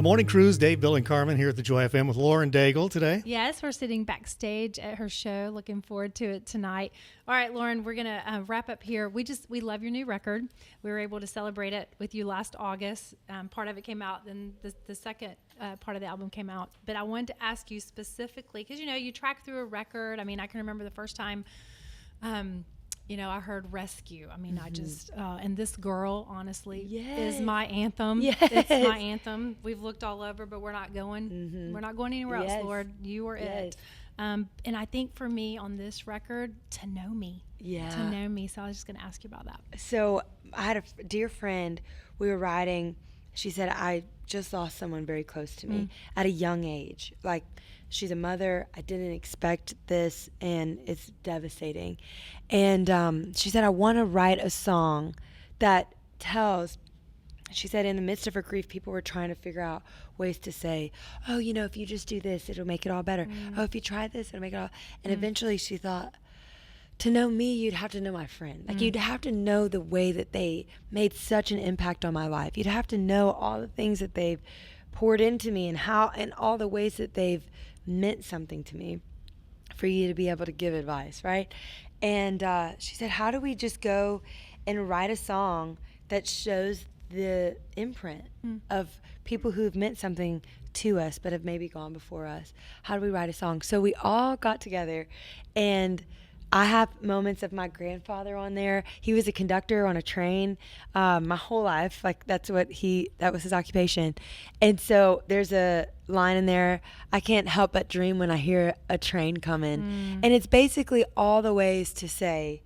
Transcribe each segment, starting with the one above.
Morning Cruise. Dave, Bill, and Carmen here at the Joy FM with Lauren Daigle today. Yes, we're sitting backstage at her show. Looking forward to it tonight. All right, Lauren, we're going to wrap up here. We love your new record. We were able to celebrate it with you last August. Part of it came out, then the second part of the album came out. But I wanted to ask you specifically, because, you track through a record. I mean, I can remember the first time I heard Rescue. I mean, I just, and This Girl, honestly, is my anthem. Yes. It's my anthem. We've looked all over, but we're not going. We're not going anywhere else, Lord. You are it. And I think for me on this record, To Know Me. Yeah. To Know Me. So I was just going to ask you about that. So I had a dear friend, we were riding. She said, I just lost someone very close to me at a young age. Like, she's a mother. I didn't expect this, and it's devastating. And she said, I want to write a song that tells, she said, in the midst of her grief, people were trying to figure out ways to say, oh, if you just do this, it'll make it all better. Oh, if you try this, it'll make it all. And eventually she thought, to know me, you'd have to know my friend. Like, you'd have to know the way that they made such an impact on my life. You'd have to know all the things that they've poured into me and all the ways that they've meant something to me for you to be able to give advice, right? And she said, how do we just go and write a song that shows the imprint of people who have meant something to us but have maybe gone before us? How do we write a song? So we all got together, and I have moments of my grandfather on there. He was a conductor on a train my whole life. Like, that was his occupation. And so there's a line in there, I can't help but dream when I hear a train coming. And it's basically all the ways to say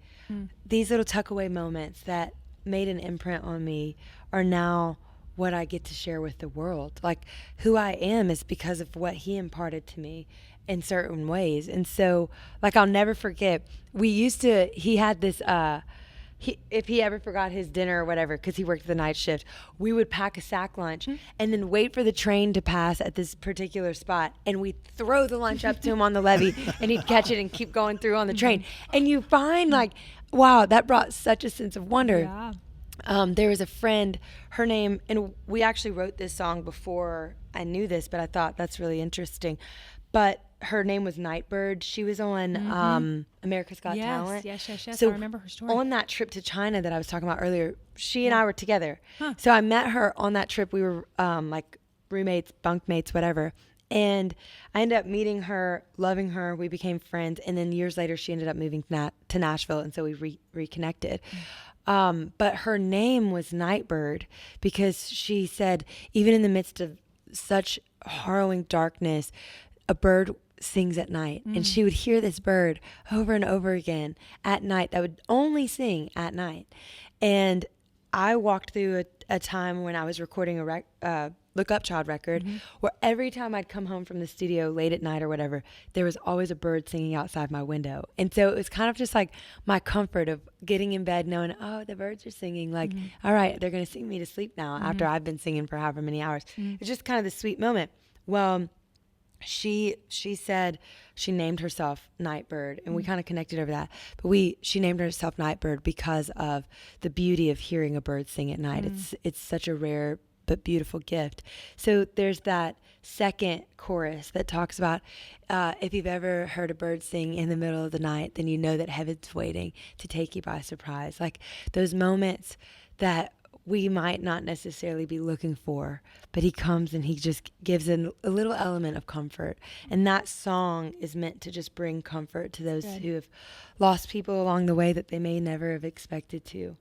these little tuck away moments that made an imprint on me are now what I get to share with the world. Like, who I am is because of what he imparted to me in certain ways. And so, like, I'll never forget, he had this, if he ever forgot his dinner or whatever, because he worked the night shift, we would pack a sack lunch and then wait for the train to pass at this particular spot, and we'd throw the lunch up to him on the levee, and he'd catch it and keep going through on the train. And you find, like, wow, that brought such a sense of wonder. Yeah. There was a friend, her name, and we actually wrote this song before I knew this, but I thought that's really interesting. But her name was Nightbird. She was on America's Got Talent. Yes. So I remember her story. On that trip to China that I was talking about earlier, she and I were together. So I met her on that trip. We were like roommates, bunkmates, whatever. And I ended up meeting her, loving her. We became friends. And then years later, she ended up moving to Nashville. And so we reconnected. But her name was Nightbird because she said, even in the midst of such harrowing darkness, a bird sings at night. And she would hear this bird over and over again at night that would only sing at night. And I walked through a time when I was recording a Look Up Child record where every time I'd come home from the studio late at night or whatever, there was always a bird singing outside my window. And so it was kind of just like my comfort of getting in bed knowing, oh, the birds are singing. Like, all right, they're going to sing me to sleep now after I've been singing for however many hours. It's just kind of the sweet moment. Well, she said she named herself Nightbird, and we kind of connected over that. But she named herself Nightbird because of the beauty of hearing a bird sing at night. It's such a rare but beautiful gift. So there's that second chorus that talks about if you've ever heard a bird sing in the middle of the night, then you know that heaven's waiting to take you by surprise. Like those moments that we might not necessarily be looking for, but he comes and he just gives a little element of comfort. And that song is meant to just bring comfort to those who have lost people along the way that they may never have expected to.